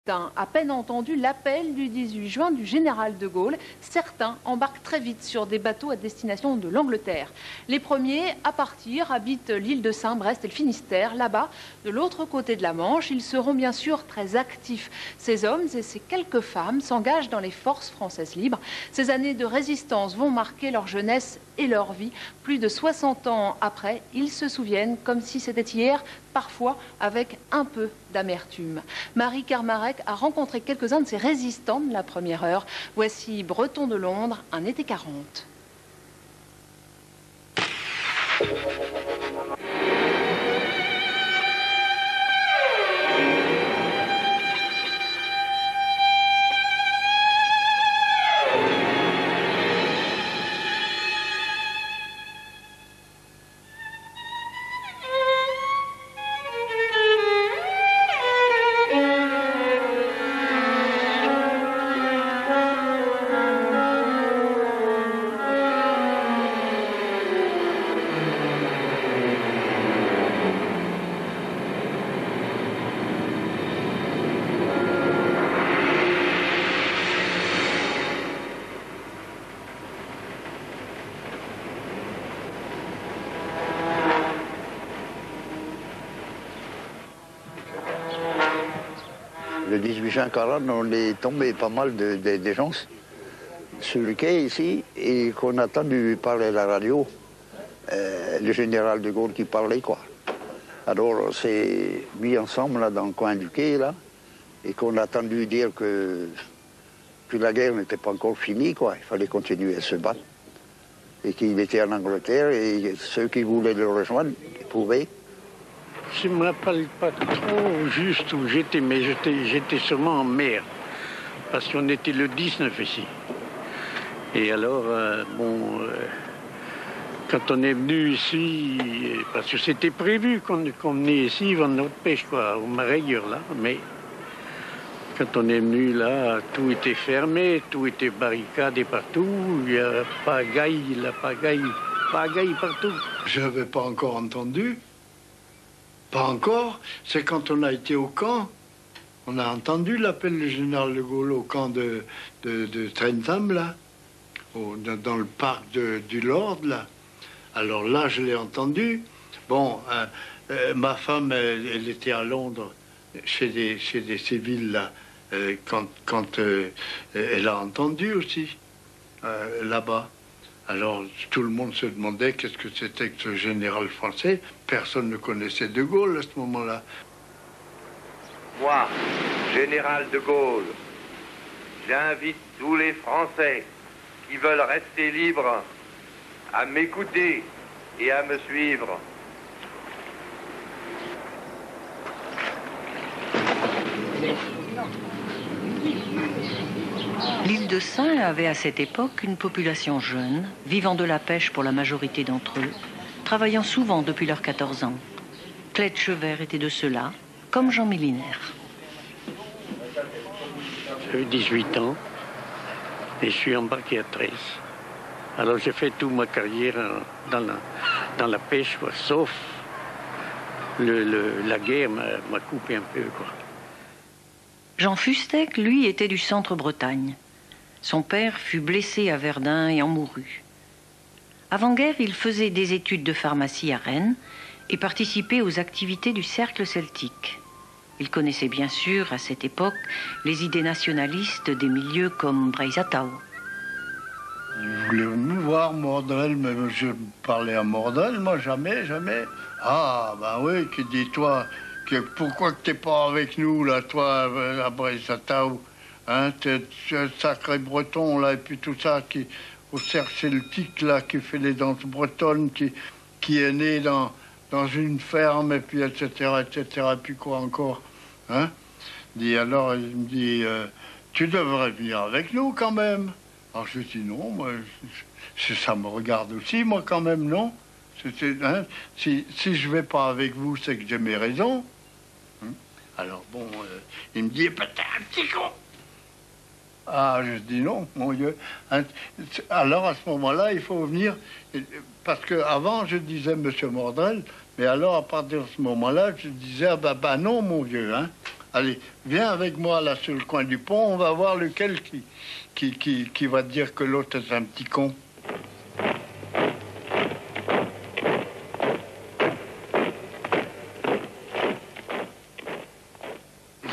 À peine entendu l'appel du 18 juin du général de Gaulle, certains embarquent très vite sur des bateaux à destination de l'Angleterre. Les premiers à partir habitent l'île de Saint-Brest et le Finistère. Là-bas, de l'autre côté de la Manche, ils seront bien sûr très actifs. Ces hommes et ces quelques femmes s'engagent dans les forces françaises libres. Ces années de résistance vont marquer leur jeunesse et leur vie. Plus de 60 ans après, ils se souviennent comme si c'était hier, parfois avec un peu d'amertume. Marie Kermarec a rencontré quelques-uns de ces résistants de la première heure. Voici Breton de Londres, un été 40. Le 18 juin 40, on est tombé pas mal de gens sur le quai ici et qu'on a entendu parler à la radio, le général de Gaulle qui parlait, quoi. Alors on s'est mis ensemble là, dans le coin du quai, là, et qu'on a entendu dire que la guerre n'était pas encore finie, quoi. Il fallait continuer à se battre. Et qu'il était en Angleterre et ceux qui voulaient le rejoindre, ils pouvaient. Je ne me rappelle pas trop juste où j'étais, mais j'étais sûrement en mer, parce qu'on était le 19 ici. Et alors, quand on est venu ici, parce que c'était prévu qu'on venait ici, vendre notre pêche, quoi, au Maraigueur, là, mais quand on est venu là, tout était fermé, tout était barricadé partout, il y a pagaille partout. Je n'avais pas encore entendu. Pas encore, c'est quand on a été au camp, on a entendu l'appel du général de Gaulle au camp de Trentham, là, dans le parc du Lord, là. Alors là, je l'ai entendu. Bon, ma femme, elle était à Londres, chez des civils, là, quand elle a entendu aussi, là-bas. Alors, tout le monde se demandait qu'est-ce que c'était que ce général français. Personne ne connaissait de Gaulle à ce moment-là. Moi, général de Gaulle, j'invite tous les Français qui veulent rester libres à m'écouter et à me suivre. L'île de Sein avait à cette époque une population jeune, vivant de la pêche pour la majorité d'entre eux, travaillant souvent depuis leurs 14 ans. Clède Chevert était de ceux-là, comme Jean Millinaire. J'ai 18 ans et je suis embarqué à 13. Alors j'ai fait toute ma carrière dans la pêche, quoi, sauf la guerre m'a coupé un peu, quoi. Jean Fustec, lui, était du centre-Bretagne. Son père fut blessé à Verdun et en mourut. Avant-guerre, il faisait des études de pharmacie à Rennes et participait aux activités du cercle celtique. Il connaissait bien sûr, à cette époque, les idées nationalistes des milieux comme Breizatau. Il voulait venir voir Mordel, mais je parlais à Mordel, moi, jamais. Ah, ben oui, qui dit, toi, pourquoi que t'es pas avec nous, là, toi, à Breizatau, hein, t'es un sacré breton, là, et puis tout ça, qui, au cercle celtique, là, qui fait les danses bretonnes, qui est né dans une ferme, et puis, etc., et puis quoi encore, hein. Alors, il me dit, tu devrais venir avec nous, quand même. Alors, je dis, non, moi, ça me regarde aussi, moi, quand même, non. Hein, si je vais pas avec vous, c'est que j'ai mes raisons. Hein. Alors, bon, il me dit, bah, t'es un petit con. Ah, je dis non, mon Dieu. Alors, à ce moment-là, il faut venir... Parce qu'avant, je disais Monsieur Mordel, mais alors, à partir de ce moment-là, je disais, ah, bah non, mon vieux, hein. Allez, viens avec moi là sur le coin du pont, on va voir lequel qui va dire que l'autre est un petit con.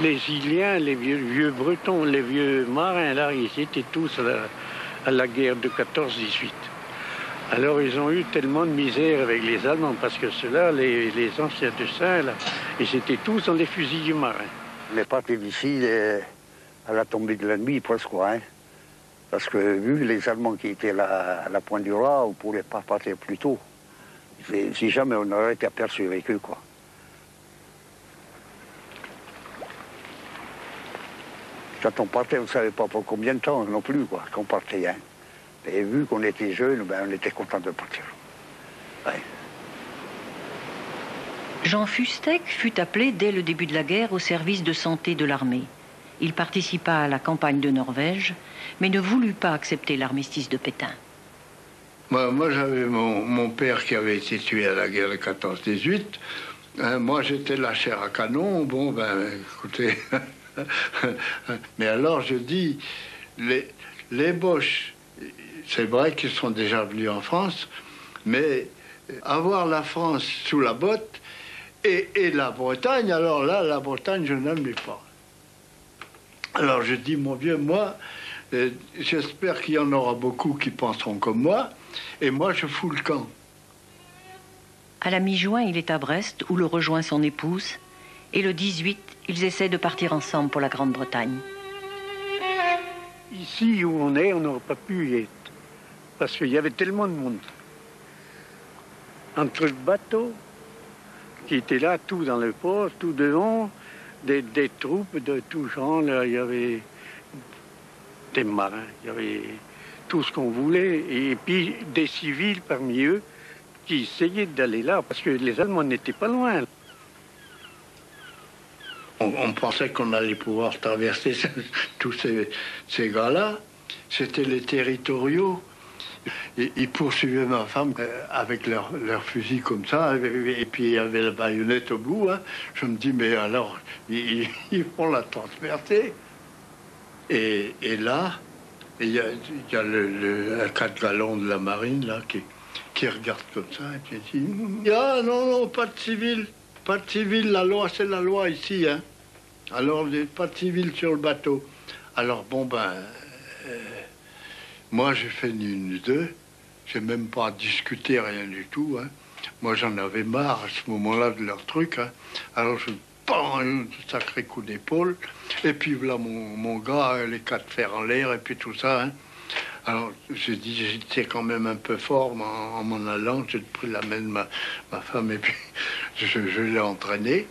Les Iliens, les vieux Bretons, les vieux marins, là, ils étaient tous à la guerre de 14-18. Alors ils ont eu tellement de misère avec les Allemands, parce que ceux-là, les anciens de Saint, là, ils étaient tous dans les fusils marins. On est parti d'ici à la tombée de la nuit, presque, hein. Parce que vu les Allemands qui étaient à la Pointe du Roi, on ne pouvait pas partir plus tôt. Si jamais on aurait été aperçu avec eux, quoi. Quand on partait, on ne savait pas pour combien de temps non plus, quoi, qu'on partait, hein. Et vu qu'on était jeunes, ben, on était contents de partir. Ouais. Jean Fustec fut appelé dès le début de la guerre au service de santé de l'armée. Il participa à la campagne de Norvège, mais ne voulut pas accepter l'armistice de Pétain. Moi j'avais mon père qui avait été tué à la guerre de 14-18. Moi, j'étais la chair à canon. Bon, ben, écoutez... Mais alors, je dis, les Boches, c'est vrai qu'ils sont déjà venus en France, mais avoir la France sous la botte et la Bretagne, alors là, la Bretagne, je n'aimais pas. Alors je dis, mon vieux, moi, j'espère qu'il y en aura beaucoup qui penseront comme moi, et moi, je fous le camp. À la mi-juin, il est à Brest, où le rejoint son épouse, et le 18, ils essaient de partir ensemble pour la Grande-Bretagne. Ici où on est, on n'aurait pas pu y être, parce qu'il y avait tellement de monde. Entre le bateau, qui était là, tout dans le port, tout devant, des troupes de tout genre, là, il y avait des marins, il y avait tout ce qu'on voulait, et puis des civils parmi eux qui essayaient d'aller là, parce que les Allemands n'étaient pas loin. On pensait qu'on allait pouvoir traverser tous ces gars-là. C'était les territoriaux. Ils poursuivaient ma femme avec leurs fusils comme ça, et puis il y avait la baïonnette au bout. Hein. Je me dis, mais alors, ils vont la transpercer. Et là, il y a un 4 gallons de la marine là, qui regarde comme ça, et puis il dit, ah non, pas de civil. Pas de civil, la loi, c'est la loi ici. Hein. Alors, pas de civil sur le bateau. Alors, bon, ben, moi, j'ai fait ni une ni deux. J'ai même pas discuté, rien du tout. Hein. Moi, j'en avais marre à ce moment-là de leur truc. Hein. Alors, je prends un sacré coup d'épaule. Et puis, voilà mon gars, les 4 fers en l'air, et puis tout ça. Hein. Alors, j'ai dit, j'étais quand même un peu fort en m'en allant. J'ai pris la main de ma femme et puis je l'ai entraîné.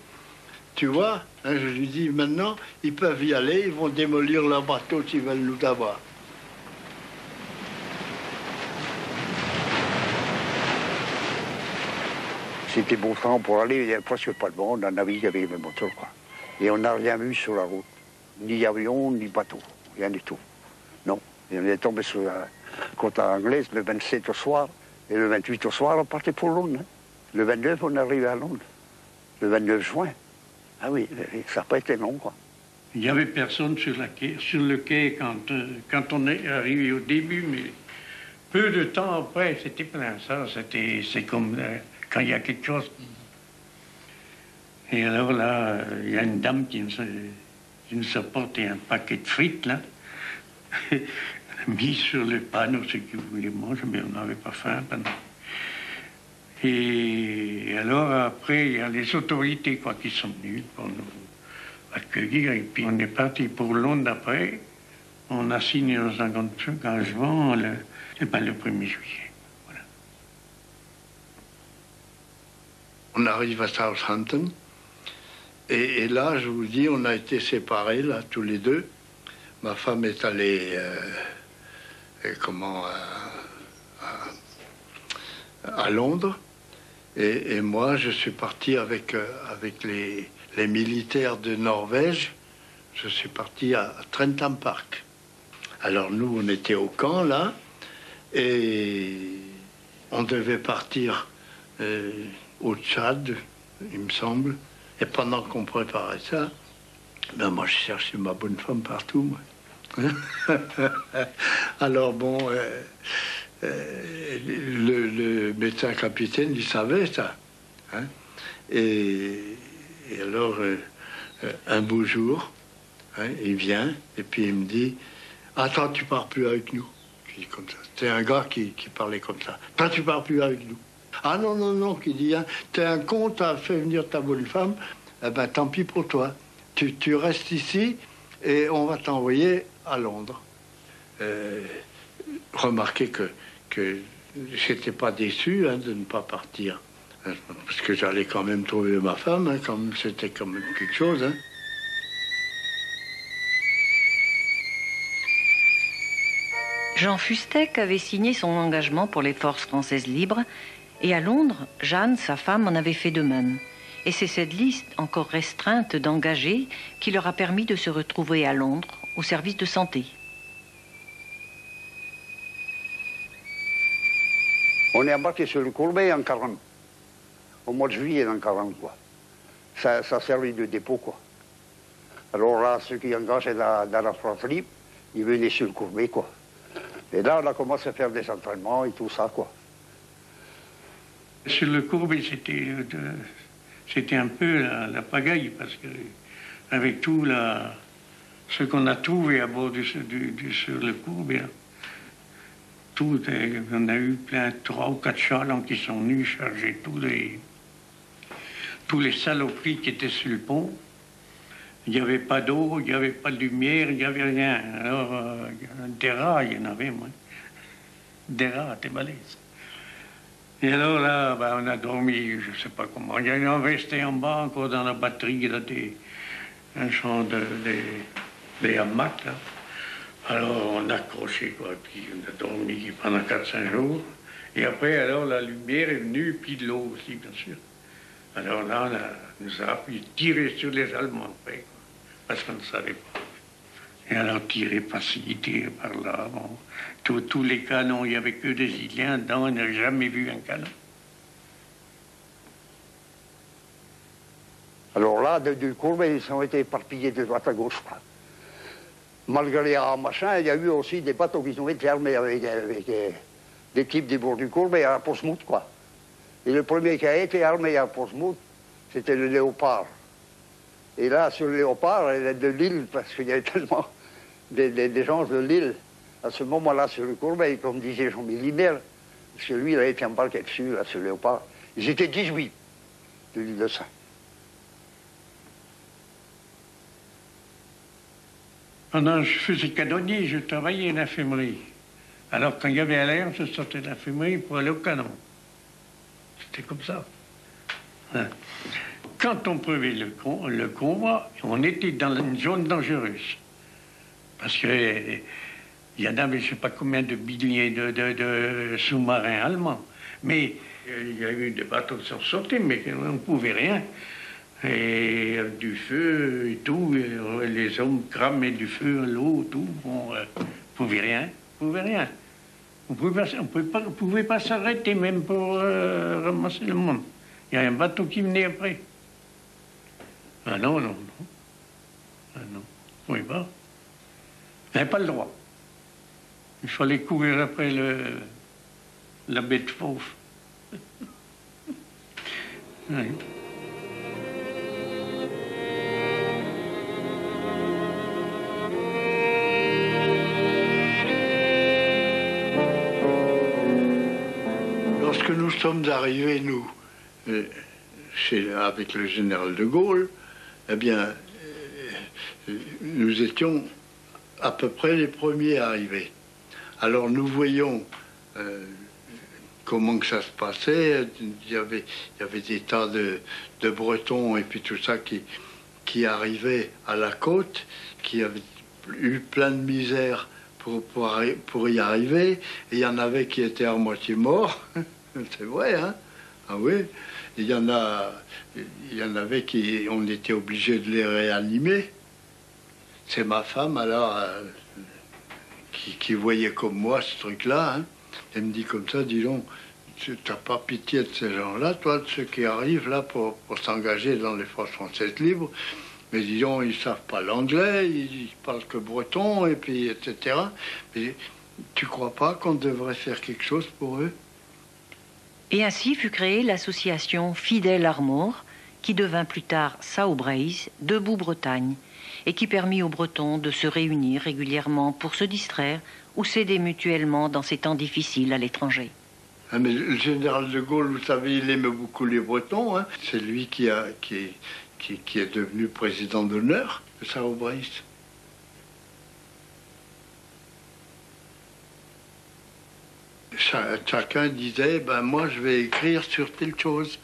Tu vois, hein, je lui dis, maintenant, ils peuvent y aller, ils vont démolir leur bateau s'ils veulent nous avoir. C'était beau temps pour aller, il n'y avait presque pas de monde, on navigue avec le moteur, quoi. Et on n'a rien vu sur la route. Ni avion, ni bateau, rien du tout. Non. Et on est tombé sur la côte anglaise le 27 au soir, et le 28 au soir, on partait pour Londres. Hein. Le 29, on arrivait à Londres. Le 29 juin. Ah oui, ça n'a pas été long, quoi. Il n'y avait personne sur le quai quand on est arrivé au début, mais peu de temps après, c'était plein. Ça, c'est comme quand il y a quelque chose. Et alors là, il y a une dame qui nous a porté un paquet de frites, là. Elle a mis sur le panneau ce qu'ils voulaient manger, mais on n'avait pas faim pendant. Et alors après, il y a les autorités quoi, qui sont venues pour nous accueillir. Et puis on est parti pour Londres après. On a signé nos engagements le 1er juillet. Voilà. On arrive à Southampton. Et là, je vous dis, on a été séparés, là, tous les deux. Ma femme est allée, à Londres. Et moi, je suis parti avec les militaires de Norvège. Je suis parti à Trentham Park. Alors nous, on était au camp, là, et on devait partir au Tchad, il me semble. Et pendant qu'on préparait ça, Ben, moi, je cherchais ma bonne femme partout, moi. Alors, bon, le médecin capitaine, il savait ça. Hein. Et alors, un beau jour, hein, il vient, et puis il me dit, « Attends, tu pars plus avec nous. » Je dis comme ça. C'était un gars qui parlait comme ça. « Toi, tu pars plus avec nous. » Ah non, non, non, qui dit, hein, « T'es un con, t'as fait venir ta bonne femme, eh ben, tant pis pour toi. Tu restes ici, et on va t'envoyer à Londres. » Remarquez que j'étais pas déçu, hein, de ne pas partir. Parce que j'allais quand même trouver ma femme, hein, comme c'était quand même quelque chose. Hein. Jean Fustec avait signé son engagement pour les forces françaises libres, et à Londres, Jeanne, sa femme, en avait fait de même. Et c'est cette liste encore restreinte d'engagés qui leur a permis de se retrouver à Londres, au service de santé. On est embarqué sur le Courbet en 40. Au mois de juillet en 40, quoi. Ça servait de dépôt, quoi. Alors là, ceux qui engageaient dans la fronterie, ils venaient sur le Courbet, quoi. Et là, on a commencé à faire des entraînements et tout ça, quoi. Sur le Courbet, c'était un peu la pagaille, parce que avec tout ce qu'on a trouvé à bord sur le Courbet, on a eu plein 3 ou 4 chalands qui sont venus charger tous les saloperies qui étaient sur le pont. Il n'y avait pas d'eau, il n'y avait pas de lumière, il n'y avait rien. Alors, des rats, il y en avait, moi. Des rats, des balaises. Et alors là, on a dormi, je ne sais pas comment. Il y en a resté en bas, encore dans la batterie, là, un champ des hamacs, là. Alors on a accroché, quoi, puis on a dormi pendant 4-5 jours. Et après, alors, la lumière est venue, puis de l'eau aussi, bien sûr. Alors là, on nous a appris à tirer sur les Allemands après, quoi, parce qu'on ne savait pas. Et alors, tirer par-ci, tirer par-là. Bon. Tous les canons, il n'y avait que des Iliens dedans, on n'a jamais vu un canon. Alors là, du Courbet, ils ont été éparpillés de droite à gauche, quoi. Malgré les machin, il y a eu aussi des bateaux qui ont été armés avec des types des bords du Courbet à Portsmouth, quoi. Et le premier qui a été armé à Portsmouth, c'était le Léopard. Et là, sur le Léopard, de l'île, parce qu'il y avait tellement des gens de l'île, à ce moment-là, sur le Courbet, comme disait Jean Millimère, parce que lui, il a été embarqué dessus, là, sur le Léopard. Ils étaient 18 de l'île de Saint. Pendant que je faisais canonnier, je travaillais à l'infirmerie. Alors, quand il y avait à l'air, je sortais de l'infirmerie pour aller au canon. C'était comme ça. Hein. Quand on prevait le convoi, on était dans une zone dangereuse. Parce qu'il y en avait, je ne sais pas combien de milliers de sous-marins allemands. Mais il y a eu des bateaux qui sont sortis, mais on ne pouvait rien. Et du feu et tout, et les hommes cramaient du feu à l'eau, tout. On ne pouvait rien, on pouvait rien. On ne pouvait pas s'arrêter même pour ramasser le monde. Il y a un bateau qui venait après. Ah non, non, non. Ah non, on ne pouvait pas. On n'avait pas le droit. Il fallait courir après la bête fauve. Oui. Lorsque nous sommes arrivés, nous, avec le général de Gaulle, eh bien, nous étions à peu près les premiers arrivés. Alors nous voyons comment que ça se passait. Il y avait des tas de Bretons et puis tout ça qui arrivaient à la côte, qui avaient eu plein de misère pour y arriver. Et il y en avait qui étaient à moitié morts. C'est vrai, hein? Ah oui. Il y en avait qui, on était obligé de les réanimer. C'est ma femme, alors, qui voyait comme moi ce truc-là. Hein. Elle me dit comme ça, dis donc, tu n'as pas pitié de ces gens-là, toi, de ceux qui arrivent là pour s'engager dans les forces françaises libres. Mais disons, ils ne savent pas l'anglais, ils parlent que breton, et puis etc. Mais tu crois pas qu'on devrait faire quelque chose pour eux? Et ainsi fut créée l'association Fidèle Armor, qui devint plus tard Saubraise, Debout Bretagne, et qui permit aux Bretons de se réunir régulièrement pour se distraire ou s'aider mutuellement dans ces temps difficiles à l'étranger. Ah, mais le général de Gaulle, vous savez, il aimait beaucoup les Bretons. Hein. C'est lui qui est devenu président d'honneur de Saubraise. Chacun disait, ben moi je vais écrire sur telle chose.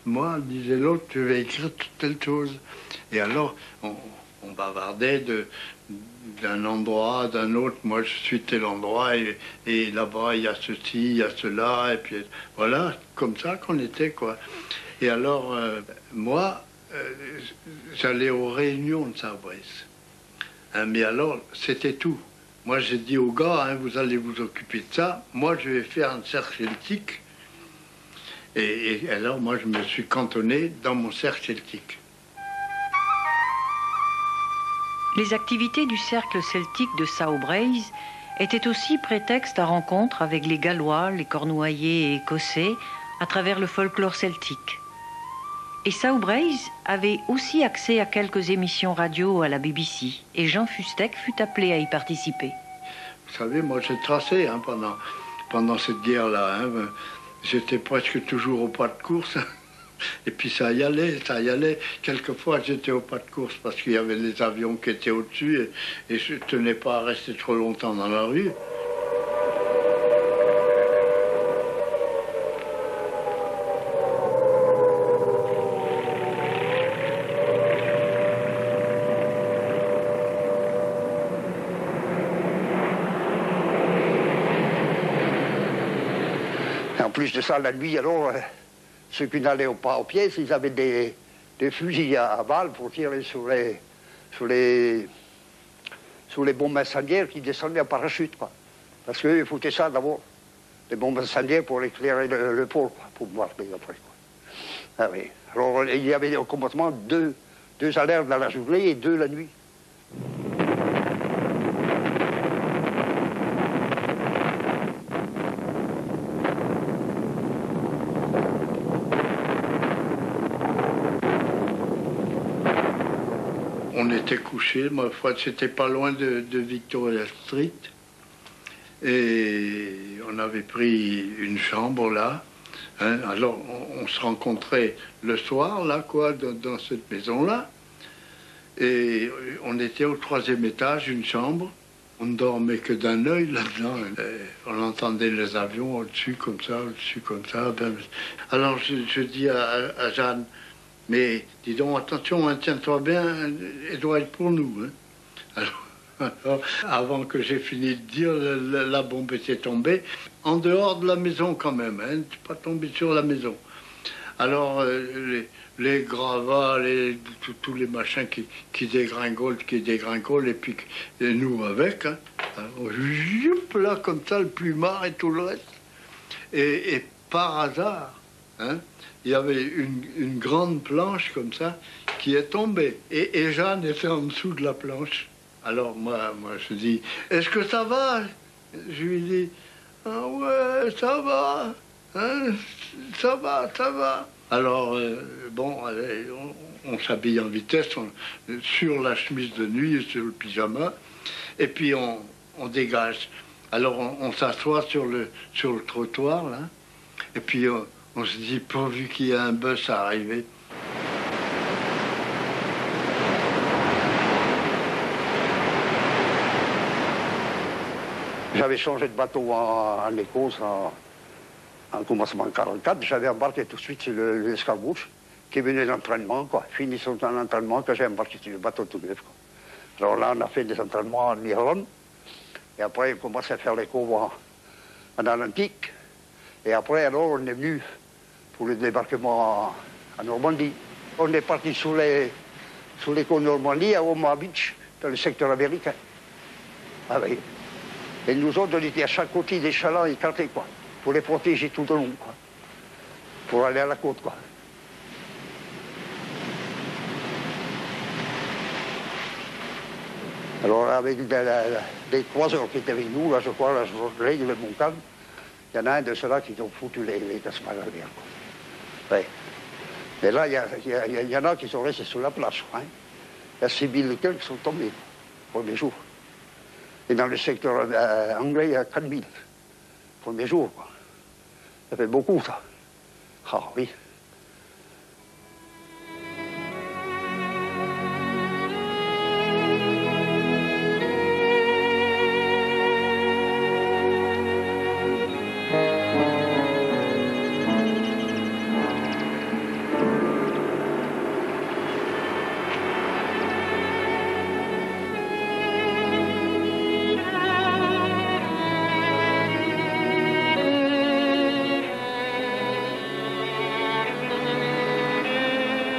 Moi, disait l'autre, je vais écrire telle chose. Et alors, on bavardait d'un endroit, d'un autre. Moi, je suis tel endroit, et là-bas, il y a ceci, il y a cela. Et puis, voilà, comme ça qu'on était, quoi. Et alors, moi, j'allais aux réunions de Saubraise. Hein, mais alors, c'était tout. Moi, j'ai dit aux gars, hein, vous allez vous occuper de ça. Moi, je vais faire un cercle celtique. Et alors, moi, je me suis cantonné dans mon cercle celtique. Les activités du cercle celtique de Saubraise étaient aussi prétexte à rencontres avec les Gallois, les Cornouaillais et Écossais à travers le folklore celtique. Et Saubraise avait aussi accès à quelques émissions radio à la BBC, et Jean Fustec fut appelé à y participer. Vous savez, moi, j'ai tracé hein, pendant cette guerre-là. Hein, j'étais presque toujours au pas de course. Et puis ça y allait, ça y allait. Quelquefois, j'étais au pas de course parce qu'il y avait des avions qui étaient au-dessus et je ne tenais pas à rester trop longtemps dans la rue. En plus de ça, la nuit, alors, ceux qui n'allaient pas aux pièces, ils avaient des fusils à balles pour tirer sur les bombes incendiaires qui descendaient en parachute, quoi. Parce qu'eux, ils foutaient ça d'abord, les bombes incendiaires pour éclairer le pôle, quoi, pour marquer après, quoi. Ah oui. Alors, il y avait au commencement deux alertes dans la journée et 2 la nuit. On était couchés, ma foi, c'était pas loin de Victoria Street. Et on avait pris une chambre là. Hein. Alors on se rencontrait le soir là, quoi, dans cette maison-là. Et on était au 3e étage, une chambre. On ne dormait que d'un œil là-dedans. On entendait les avions au-dessus comme ça, au-dessus comme ça. Alors je dis à Jeanne, mais dis donc, attention, hein, tiens-toi bien, elle doit être pour nous. Hein. Alors, avant que j'ai fini de dire, la bombe était tombée, en dehors de la maison quand même, hein, pas tombée sur la maison. Alors, les gravats, tous les machins qui dégringolent, et puis et nous avec, hein. Alors, là, comme ça, le plumard et tout le reste. Et par hasard, hein, il y avait une grande planche comme ça qui est tombée. Et Jeanne était en dessous de la planche. Alors moi je dis, est-ce que ça va? Je lui dis, ah ouais, ça va, hein, ça va. Alors, bon, allez, on s'habille en vitesse, sur la chemise de nuit et sur le pyjama, et puis on dégage. Alors on s'assoit sur le trottoir, là, et puis on se dit, pourvu qu'il y ait un bus à arriver. J'avais changé de bateau en Écosse en commencement 1944. J'avais embarqué tout de suite sur l'escarbouche qui venait d'entraînement, quoi. Fini son entraînement, que j'ai embarqué sur le bateau tout neuf, quoi. Alors là, on a fait des entraînements en Irlande. Et après, on commençait à faire les cours en Atlantique. Et après, alors, on est venu pour le débarquement en Normandie. On est parti sur les côtes Normandie, à Omaha Beach, dans le secteur américain. Ah oui. Et nous autres, on était à chaque côté des chalands écartés, quoi, pour les protéger tout au long, quoi, pour aller à la côte, quoi. Alors avec les 3 heures qui étaient avec nous, là je crois, là je règle mon calme, il y en a un de ceux-là qui ont foutu les tasmagaliens. Ouais. Mais là, il y en a qui sont restés sur la place, hein. Il y a 6000 et quelques qui sont tombés, le premier jour. Et dans le secteur anglais, il y a 4000, le premier jour, quoi. Ça fait beaucoup, ça. Ah oui.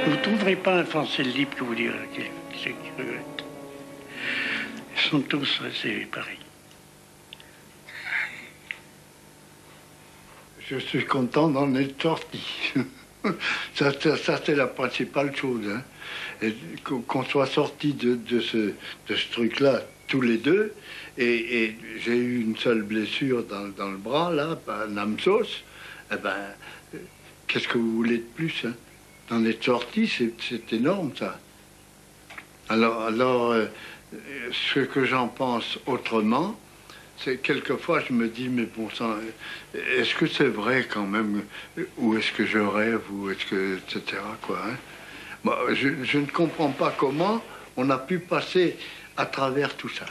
Vous ne trouverez pas un Français libre que vous direz ceux qui regrettent. Ils sont tous restés pareils. Je suis content d'en être sorti. Ça c'est la principale chose. Hein. Qu'on soit sorti de ce truc-là, tous les deux, et j'ai eu une seule blessure dans le bras, là, un hameçon. Eh ben, qu'est-ce que vous voulez de plus, hein? D'en être sorti, c'est énorme, ça. Alors ce que j'en pense autrement, c'est quelquefois je me dis, mais bon sang, est-ce que c'est vrai quand même, ou est-ce que je rêve, ou est-ce que, etc., quoi, hein? Moi, je ne comprends pas comment on a pu passer à travers tout ça.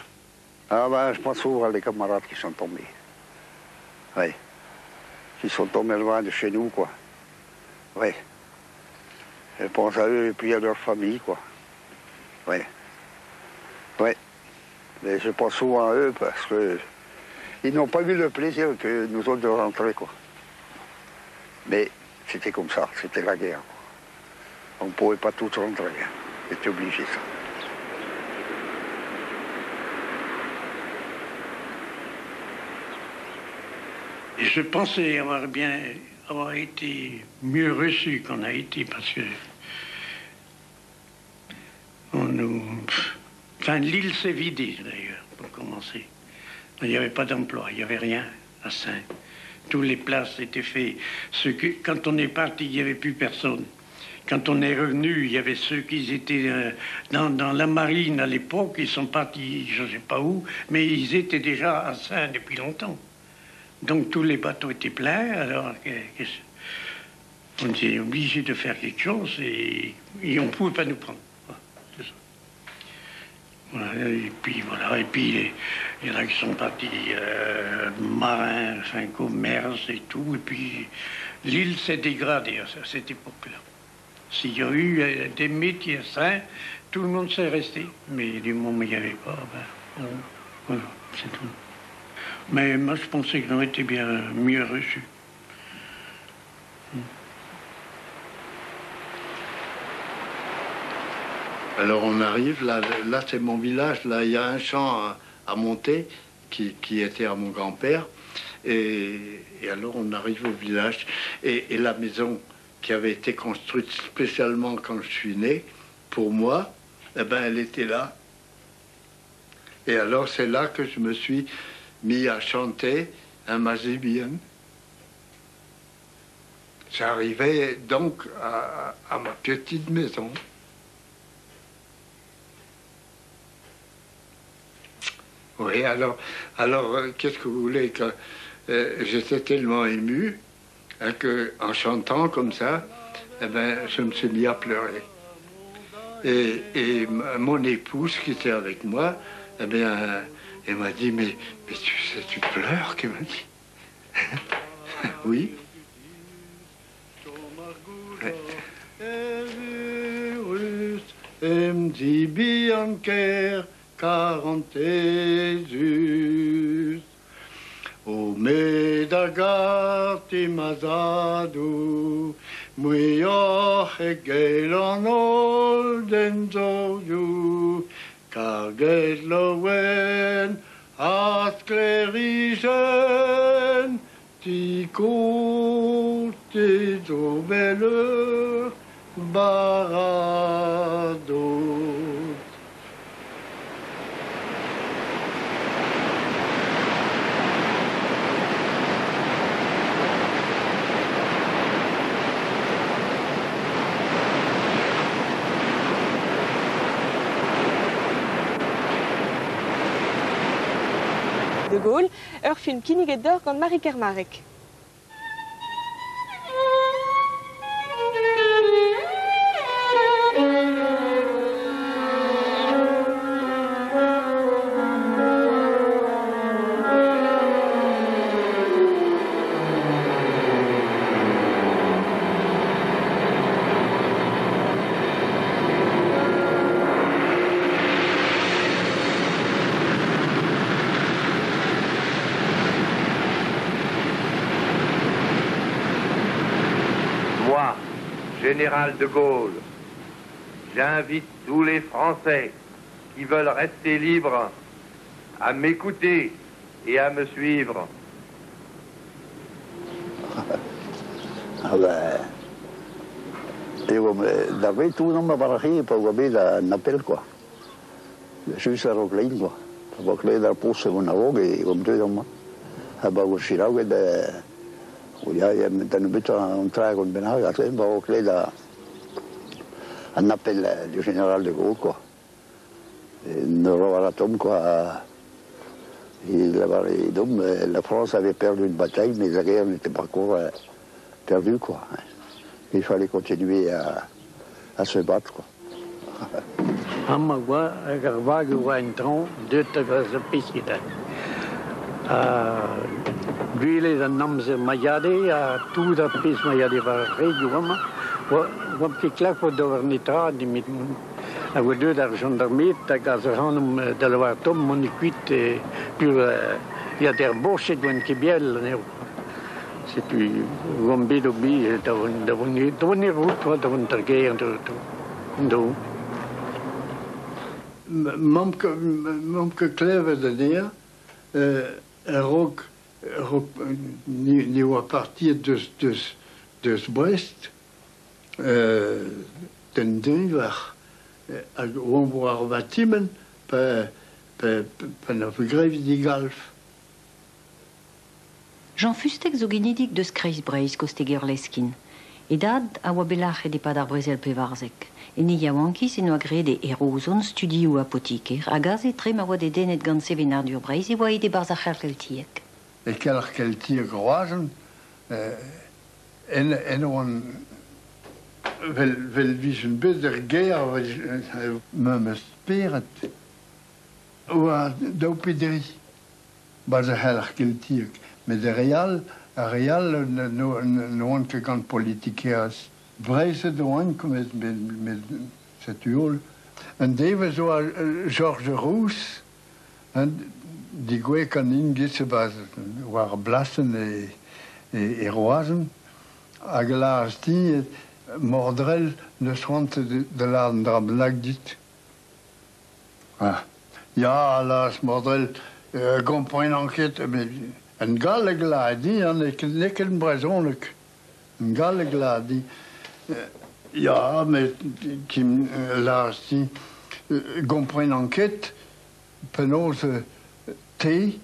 Ah ben, je pense souvent à les camarades qui sont tombés. Oui. Qui sont tombés loin de chez nous, quoi. Oui. Je pense à eux et puis à leur famille, quoi. Oui. Oui. Mais je pense souvent à eux parce que ils n'ont pas eu le plaisir que nous autres de rentrer, quoi. Mais c'était comme ça, c'était la guerre, quoi. On ne pouvait pas tous rentrer, hein. C'était obligé, ça. Et je pensais avoir été mieux reçu qu'on a été, parce que l'île s'est vidée, d'ailleurs, pour commencer. Il n'y avait pas d'emploi, il n'y avait rien à Saint. Toutes les places étaient faites. Quand on est parti, il n'y avait plus personne. Quand on est revenu, il y avait ceux qui étaient dans la marine à l'époque, ils sont partis, je ne sais pas où, mais ils étaient déjà à Saint depuis longtemps. Donc tous les bateaux étaient pleins, alors on était obligé de faire quelque chose et on ne pouvait pas nous prendre. Voilà, et puis voilà, et puis il y en a qui sont partis marins, enfin commerce et tout, et puis l'île s'est dégradée à cette époque-là. S'il y a eu des métiers sains, tout le monde s'est resté, mais du moment où il n'y avait pas, ben, voilà, c'est tout. Mais moi, je pensais qu'on était bien mieux reçus. Alors on arrive, là c'est mon village, là il y a un champ à monter qui était à mon grand-père. Et alors on arrive au village et la maison qui avait été construite spécialement quand je suis né, pour moi, eh ben elle était là. Et alors c'est là que je me suis mis à chanter un mazébien. J'arrivais donc à ma petite maison. Oui, alors qu'est-ce que vous voulez que j'étais tellement ému hein, que en chantant comme ça, eh ben, je me suis mis à pleurer. Et mon épouse qui était avec moi, eh bien, elle m'a dit mais tu sais, tu pleures, qu'elle m'a dit. Oui. Carantesus o medagati mazadu muio hegelon olden zoju cargetlowen asclerigen ticote dobele barado. de Gaulle, film Kinniget d'or gant Marie Kermarek. Moi, général de Gaulle, j'invite tous les Français qui veulent rester libres à m'écouter et à me suivre. Ah ben, d'arriver tout le monde m'a barré pour avoir un appel, quoi. Juste à Rockline, quoi. Pour Rockline, dans le poste, c'est mon avocat, et comme deux hommes. Ah ben, je suis là, ja, je bent dan een beetje aan het tragen bijna gehad, maar ook un appel du général de Gaulle, quoi. Une révélation, quoi. La France avait perdu une bataille, mais la guerre n'était pas encore perdue, quoi. Il fallait continuer à se battre, quoi. Amagua, Garvague, Waintron, deux tagras de piscine. Lui, dan nam ze mayade, tout da pis mayade var reguama, wam ki klak voor door nitra, die met deux daar gendarmerie, dat ze gaan de la tom moniquit, pur ja der boche doen kibiel, c'est puis gombi dobi, davon route, davon tergeer, do. Mamke kleve de neer, ook nieuwe partie dus Brest, ten Duinweg, gewoon waar wat timmen, per een begreep die galf. Jean Fustek zo genidik deus kreiz Breizh kosteger leskin. Edad a oa belach e depad ar brezel pevarzek. E ne yaouankiz eno a gre de erozon studioù apotiker, a gaz e tre ma oa de denet gant sevenar dur Breizh e oa e de barz ar c'halkeltiek. E kelch keltiek roazen, en oan vel vizen bet er ger me speret oa daoupederi baz ar c'halkeltiek. Mais de real no ket gant politikeaz. Breizh de oan met cet uol. En deve zo a Georges Rousse, die gwek an ingitse war blassen e roazen, hag laz ti mordrel neus c'hoant de laden dra bennak dit. Ja, laz mordrel gompoen anket, un gal gladi, nek en brezonek. Un gal gladi. Ja, mais kim laz ti gompoen anket, penaos te,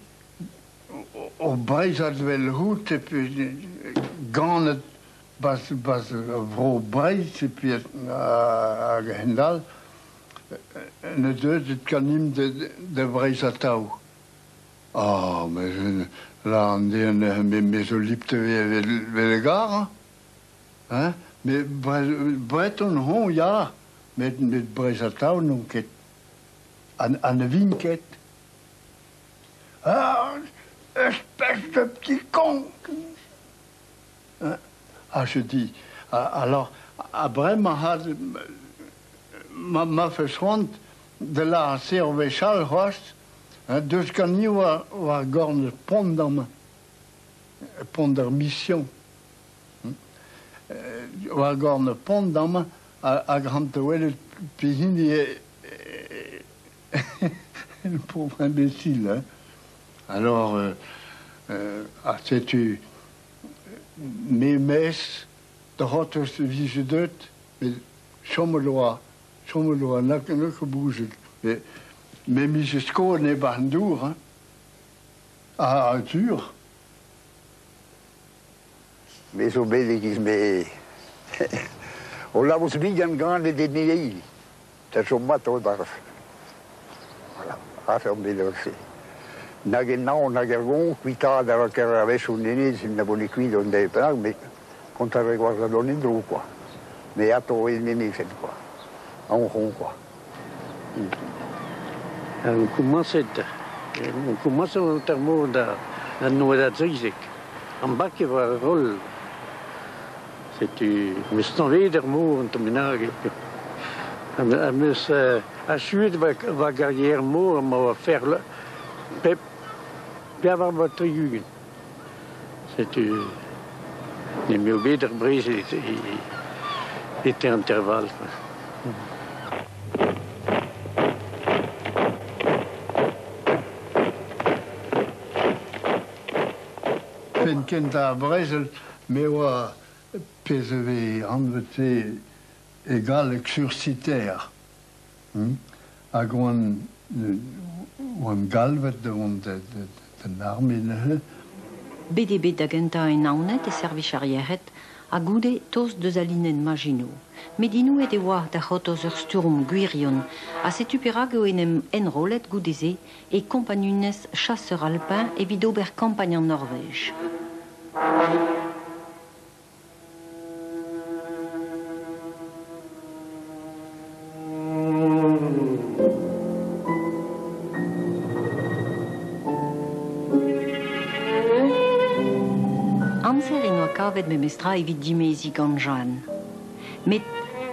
o Breizh ad vel hout, et puis ganet bas vro Breizh, et puis a Hendal, ne deus et kanim de Breizh ataou. Ah, mais là, on dit, mais je lipte vel gar, hein? Mais Breton, on ja, mais Breizh ataou, non ket, an vin ket. Ah, espèce de petit con! Ah, je dis, alors, après, m'a fait soin de la cervechal roche, deus gant war gorn pont d'am, pont d'ar mission. War gorn pont d'am a grant welet pehini le pauvre imbécile, hein. Alors, sais-tu, mes messes, de rottes vise deut, mais chommeloa, n'a que bouge. Mais Misesko n'est pas dur, hein. Ah, dur. Mais zo bezig met... On l'a aussi mis en grande de Néi. C'est son matin, voilà. Ah, c'est un bel aussi. Nagenau, Nagergon, quita dalla terra adesso un inizio, una buona qui, non deve parlare, ma quand on riguarda dans les drôles, quoi. Mais à toi, il m'est fait, quoi. En rond, quoi. On commence au terme de la nouvelle Zizek. En bas, il va un rôle. Mais c'est un veder mot, on te ménage. À suite, va garder mot, on va faire le. Bien avoir votre jugend. C'est les mieux beter brise était intervalle. Pen kent à Bresel, mais wa PSV anvete égal exurcitaire. Hag oan galvet de l'armée. BDB d'agenta en aunet e servicharieret a goude tos deus alinen magino. Medinou et oa da c'hotos ur sturm guirion a setu perag o enem enrolet goudeze e compagnunez chasseur alpin evit ober campagne en Norvège. Amser en oa kavet me mestra evit dimezi gant Jeanne. Met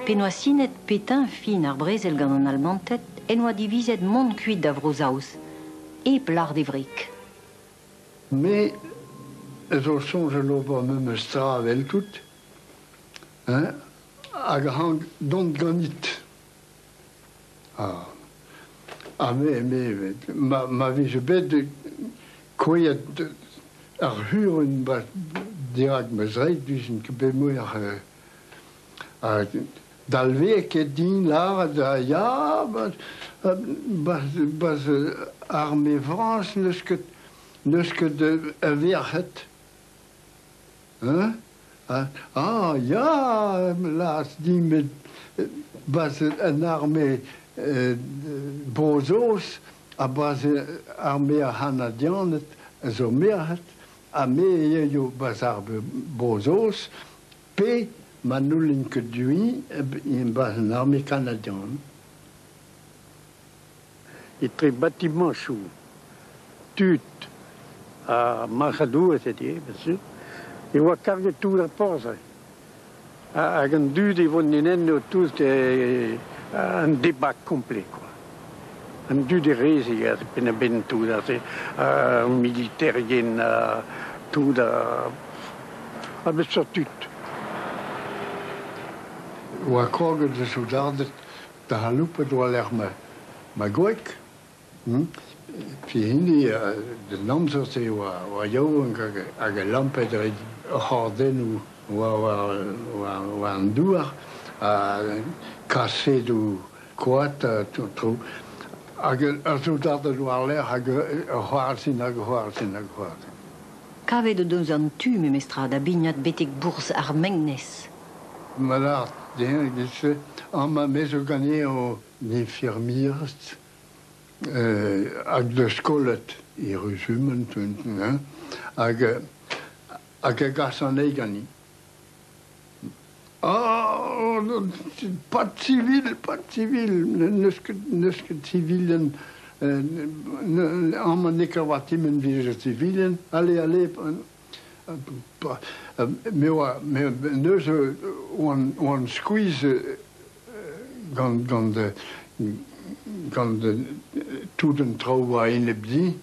penoisinet petin fin ar brezel gant an almantet en oa divizet mont kuit da vrozaus e plar devrik. Mais zo songe l'ober me mestra vel tout, hag hang dont ganit. Ma vije bet koyet ar huren bat dirag mezreit dus een kebemouer dalvek et din lar da ja bas armée France neus ket de verhet. Ja, laat die met bas een armée bozos a bas armée hanadian zo merhet. A me yo bazar bozos, pe manulin que dui in bas une armée canadienne. Il très bâtiment chou. Tut à Machadou, c'est-à-dire, bien sûr. Il va carrer tout la pose. À Gandu, ils vont nous tous un débat complet, quoi. Un du de rési, il y a ben tout, un militaire, il y a tout, avec ça tout. Ou à quoi que de soldaten, de haloupe doit l'air ma goek. Puis hindi, de namzer c'est ou yo, à la lampe de horden ou à un douar, à casser du quoi, tout. A soldaten doit l'air à hoarsin. Kavet o deus an tu me mestra da bignat betek bourse ar mengnes. Malart, en ma maison gagné aux infirmières, avec de scolet, ils résument, avec garçonnet gagné. Ah, pas de civil, ne ce que civil, en ma nécroatim, une vie civile, allez, mais nous, on squeeze quand tout un travail in lebdi,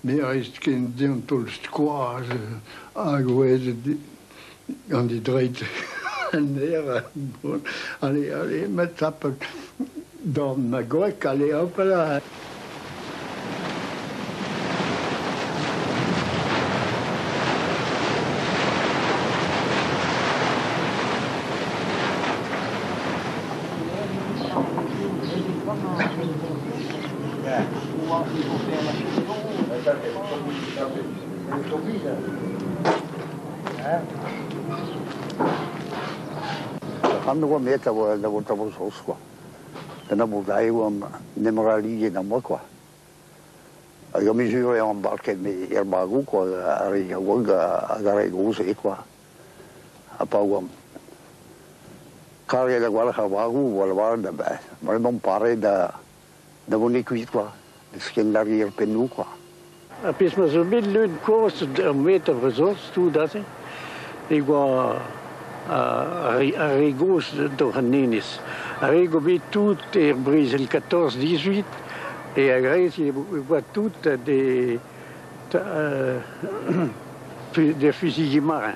mais est-ce qu'il y a un tout le squash, on dit dreit, allez, mettre ça dans ma gauche, allez, hop là. Quando mi metto da volta sosqua, da una budaia, nemorali da mo qua. a misura en barque el bagu quoi arriva a Garregos e quoi a Pauam carre da guarda bagu volava da ma non pare da bonicuit quoi de scendere il pennu quoi a pis ma so bit lud course meter ressources tout dat igual a Regos do Hanenis a Rego bit tout er brise le 14-18 et à Grèce, il voit toutes des fusils marins.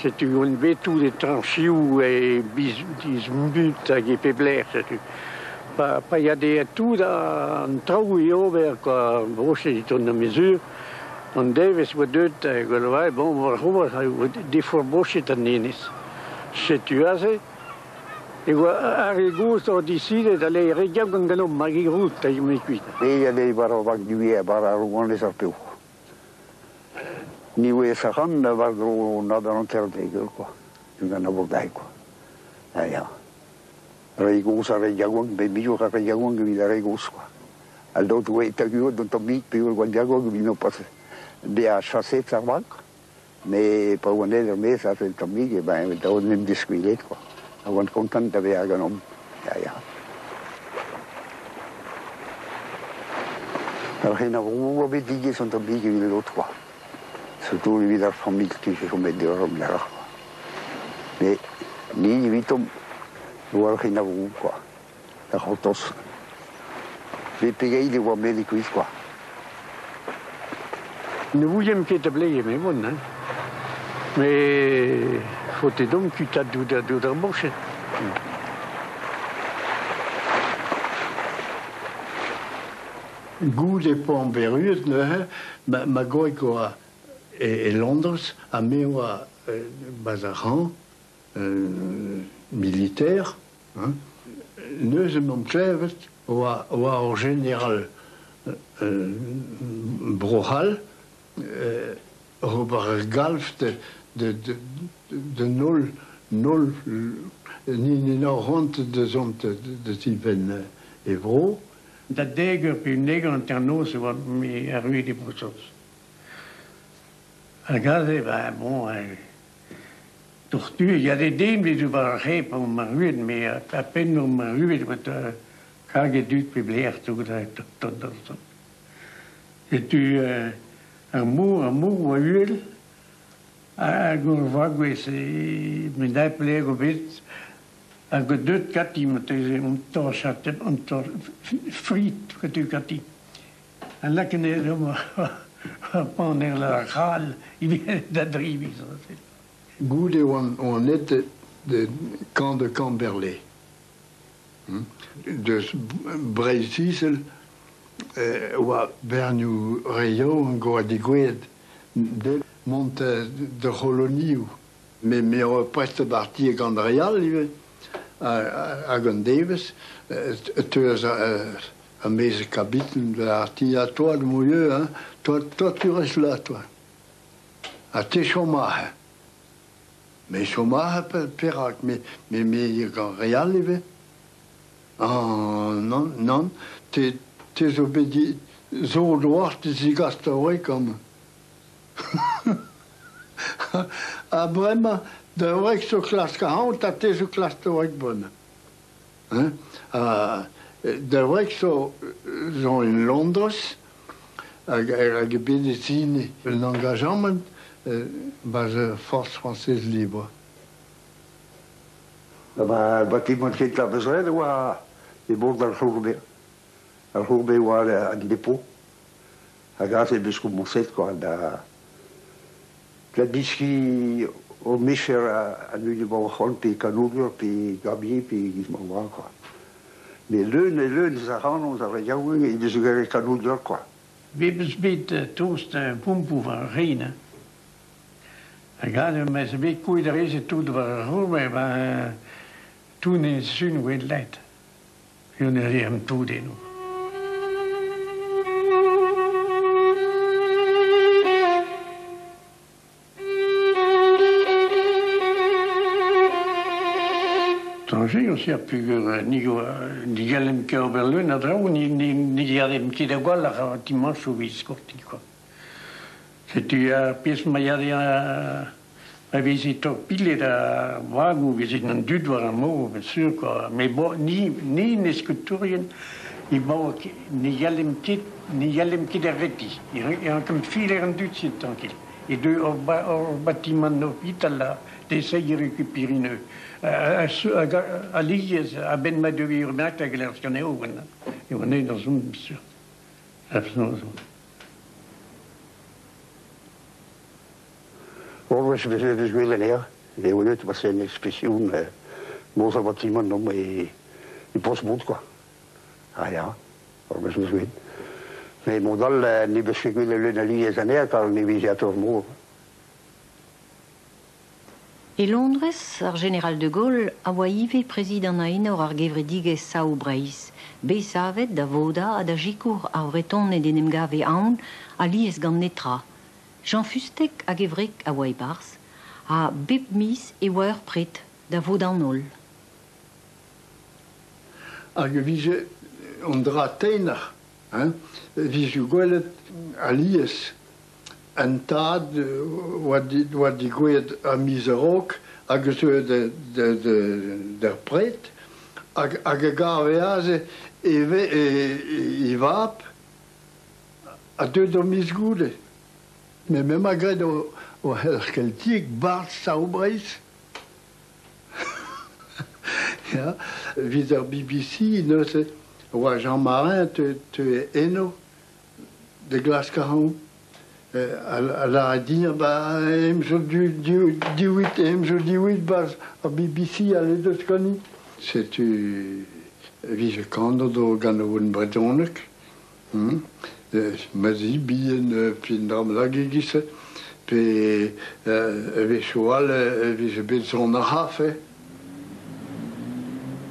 C'est une bête tous les tranchous et bismuts avec péblaires. Pas il y a des tout dans un trou et over quoi. Broche dit on a mesure. On devait se voir deux bon on va des fois broche est anénis. C'est tu as e a Regos o decide d'aller reggiare con gano maghi rutta io mi qui. E dei barovak di e bararone sapeu. Ni we sahan da vardo nada non ter de qua. Una na bordai qua. Ja. Regos a reggiagon be bijo ka reggiagon che mi da Regos qua. Al dotto we ta io don tomi più guardiago che mi no passa. De a chassetta bank. Me pa one der mesa del tomi che ben da un disquilet qua. Avant content d'haver genomen. Ja. Alors, il y a beaucoup de gens qui sont habillés comme l'autre, quoi. Surtout les familles qui se mettent dehors, là. Mais, ni vite, nous avons rien à vous, quoi. La rotos. Les pays, les voient bien les cuisses, quoi. Nous voulions qu'il te plaît, mais bon, hein. Mais faut donc que tu as dû embaucher. Goed e Pamberud, ma goicoa e Londres, a meua bazaran militaire, neuze m'en klevet, oa au général Brohal, Robert Galf de nul ni no rond de zont de Steven Evro. Dat deger op een neger en ternose wordt mee arruid die proces. En dan zei hij, bon, toch tu, il y a des dames qui doivent répondre om arruid, mais à peine om arruid, wat kan je duurt publier toe tot. Et tu un mot arruid. Agora se me dá plego bit a godut kati me torchat frit que tu kati en la kene pendant la ral il vient d'adriver Goed on net de camp de Camberley. Dus Breisisel wa bernu Rio en goa digwed de monte de colonie mais presque parti Gandrial à Gondavis tu es à mes capitaines de l'artillerie à toi le milieu hein toi tu restes là toi à tes chômages mais chômage Pirac mais Gandrial non t'es obédi zo droit t'es gastoré comme ah, vraiment, de vrai que ce classe 40, t'as tes classe de vrai bonne. Hein? De vrai que sont in Londres, avec médecine, l'engagement, base force française libre. Le bâtiment qui est là besoin de voir les bords dans le Roubaix. Le Roubaix, à dépôt. À grâce à Biscou Mousset, quoi. La dischi au Michel à lui du Borchon, puis Canougre, puis Gabier, puis Gizmois, quoi. Mais l'un, ça rend, on avait dit, oui, il est Canougre, quoi. We hebben toast pompoe van Rijn. Ik ga met z'n beetje koeien er is toe te worden, maar toen in zin weer leidt. Jullie hem toedelen. Tranché, aussi, ni galem ke oberlun, ni galem ki da gwal ar dimanche ou viscorti, quoi. C'était à pièce maillade à visiter pile da wag ou visiter un dud war un mot, bien sûr, quoi. Mais bon, ni nesculturien, ni galem ki da reti. Il y a comme fil un dud, c'est tranquille. Et deux, au bâtiment de l'hôpital, là, d'essayer de récupérer une. À l'IS, à Ben Madoui, on a été glaciané au Ghana. Et on est dans une, bien sûr. Always we willen her. Det var nødt til en ekspedition af motorbatimer nummer i postbud, quoi. Ja. Always we willen. Mais modal ni beschikbaar le liées années car ni visiteur mort. Et Londres, ar général de Gaulle, a oa ive président a enor ar gevredigez sao Breiz. Be savet da voda a da jikour ar vreton e denem gave aon a lies gant netra. Jean Fustek a gevrek a oa e bars, a bep mis e oa ur pret da voda an ol. Hag vise on dra teiner, vise gwelet a lies. Un tad oa di gwelet a miserok hag eus der pret hag e gave aze e vap a deud o mis goude. Mais même malgré au Helkeltik, Bart Saubreis, vis-à BBC, Jean Marin, tu es eno de Glasgow. Elle a dit, je dis à BBC, à l'Edosconi. C'est tu vice-candidat de Ganoun Bredonek. Mazi bien pindram lagigise pe visual vise bezon a hafe.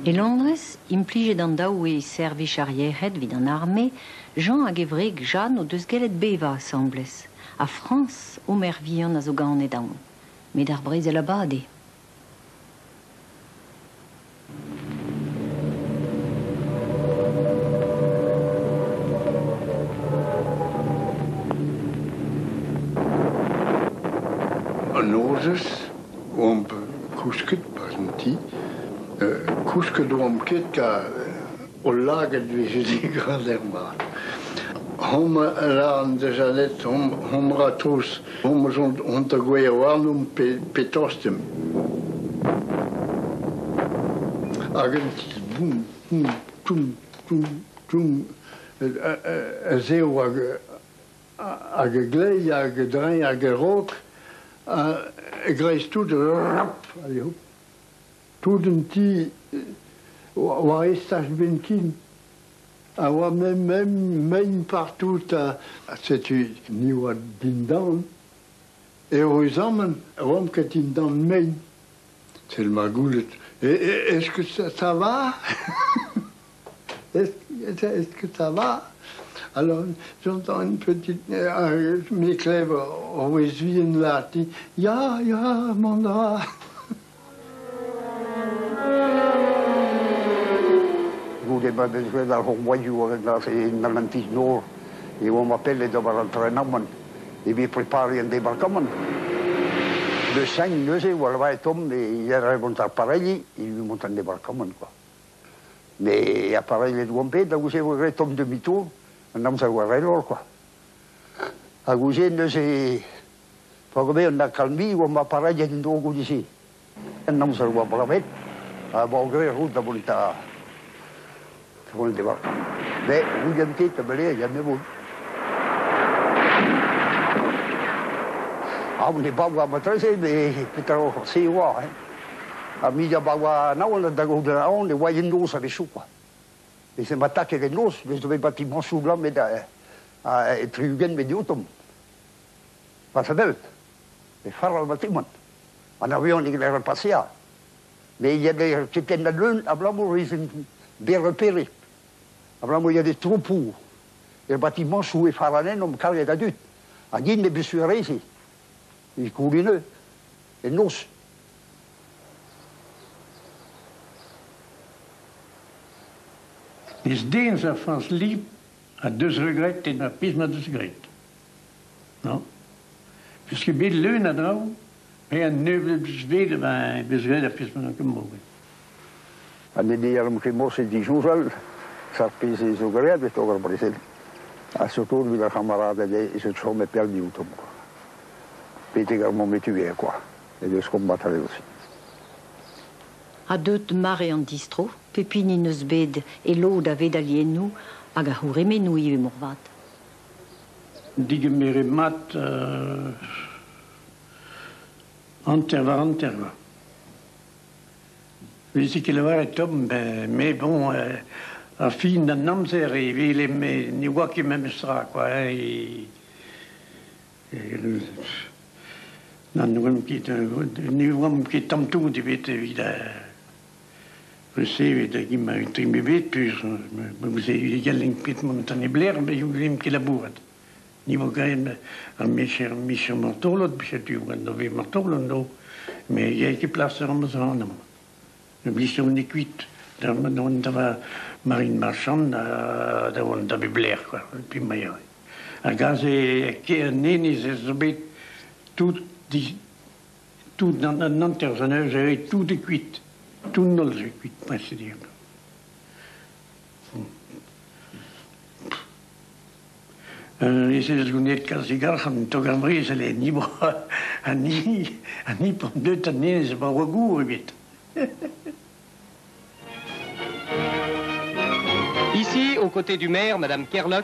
Et Londres, implige dans daou e service arrière vid an armée, Jean a gevreg Jeanne o deus gelet beva sembles. A France, o mervian a zo gaon e daon. Met ar brez el abade. Nozes, om kusket pasenti, kusket om ket ka o laget vise di graderma. Hom lan de janet, hom ratous, hom ont a gwe warnum petostem. Agent boum, boum, tum, tum, tum, zeo ag glei, ag drain, ag rok, grijs tout een ti waar is dat bentin waar men partout c'est ni wat dindan et aux hommes waarom que dindan men c'est le magoulet est-ce que ça va est-ce que ça va. Alors, j'entends une petite... mes clèvres, always viennent là, dit, ja, mon drap. Goed, ik ben daar gewoon mooi in Atlantisch Noord. Je wil m'appelle de l'entraînement. Et puis préparer un débarquement. De 5 neus, voilà, va tomber, il y a un appareil, il lui monte un débarquement, quoi. Mais appareil, les douans pètes, là, vous savez, tombe demi-tour. Andam sa guarda lor, quoi. A gouger ne se... Pagbe on a calmi ou on m'a parlé d'un dogo d'ici. Andam sa guarda bravet. A bogre route de bonita. Pour le débat. Mais vous y avez été belé, il y a mes bouts. Ah, on n'est pas à maîtriser, mais peut-être c'est quoi, hein. A mi ya bawa na on a dago de la on les voyons nous avec chou, quoi. Et c'est ma taque et l'os, mais je devais bâtiment sous blanc, mais à Trugen, mais d'automne. Pas ça d'elle. Et faire le bâtiment. En avion, il est repassé. Mais il y a des qui étaient dans l'une, à Blamou, ils sont bien repérés. À Blamou, il y a des troupeaux. Et le bâtiment sous les faranen, on me carre d'adulte. À Guine, les bessurés ici. Ils coulineux. Et nous. is deze van sliep, a dus regret en a pisma dus regret. No? Dus je bent leun à drou, mais un neuve zwede, ben, bezweet a pisma dan kemogen. En die jaren geen mos in die joezel, zat pisse zo gered, weet ook al precies. Als je toen weer kameraden is het zo met perdu tom. Weet ik allemaal met u weer, quoi. En dus komt wat er aussi. A deut mare an distro, pepin in eus bed e lo da ved aliennou hag a houremenou ive morvat. Die mere mat anterva. Weet ik le war tom, mais bon, a fin d'un namzer e vele me ni waki même stra, quoi. Nan nu wam ki tam tout di vet vida. Je sais, il m'a été bébé, puis vous avez eu des pit montagne blair, mais je voulais me qu'il a bourré. Niveau quand même, à Michel Martolo, puis tu vois, on avait Martolo, mais il y a qui place en maison. Le blissé on est cuite. On avait marine marchande, on avait blair, quoi, puis meilleur. À gaz et qui est né, c'est tout dans l'interveneur, j'avais tout de cuite. Tout nul circuit, c'est dire. Et c'est ce qu'on est de cigare, quand on a pris, c'est les ni bois, ni pour 2 années, c'est pas recours, vite. Ici, aux côtés du maire, Madame Kerlock,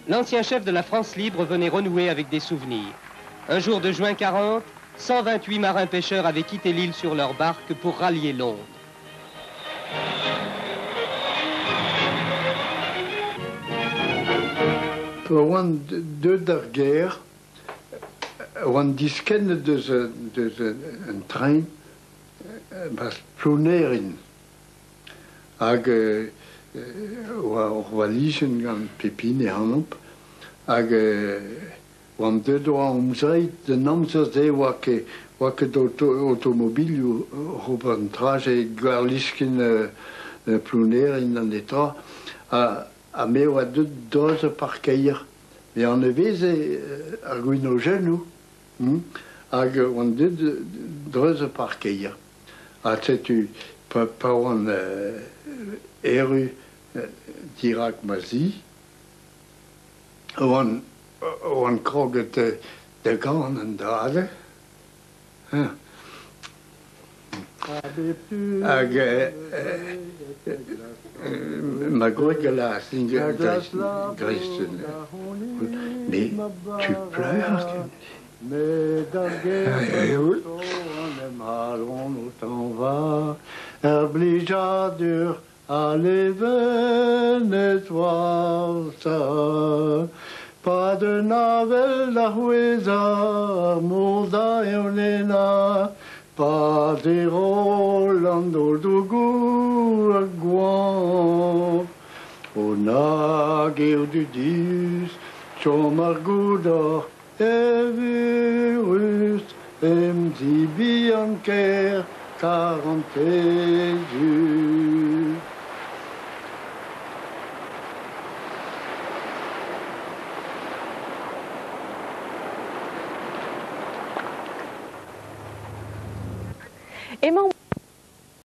l'ancien chef de la France libre venait renouer avec des souvenirs. Un jour de juin 40, 128 marins-pêcheurs avaient quitté l'île sur leur barque pour rallier Londres. Gewoon de guerre, want die kende dus een trein was ploeneren. Ag walisen gaan pepine aan op. Ag want de door omzij de naam zo zei wat het automobiel op een traje galisken ploeneren dan de tra. A me oa deux parkeir. Mais en effet, c'est arguino genou. Hag on deux parkeir. A tu pa on eru dirak mazi. On kroget de gan en dade. Hag ma gorgela Christen. Mais tu pleures. Mais on t'en va, obligadur à l'événement ça. Pas de navel la huesa, molda et olena. Pas de Rolando do Guaguan, o nagel du dis, chomargudor, e virus, emzi biancher, 40 Jésus. Emma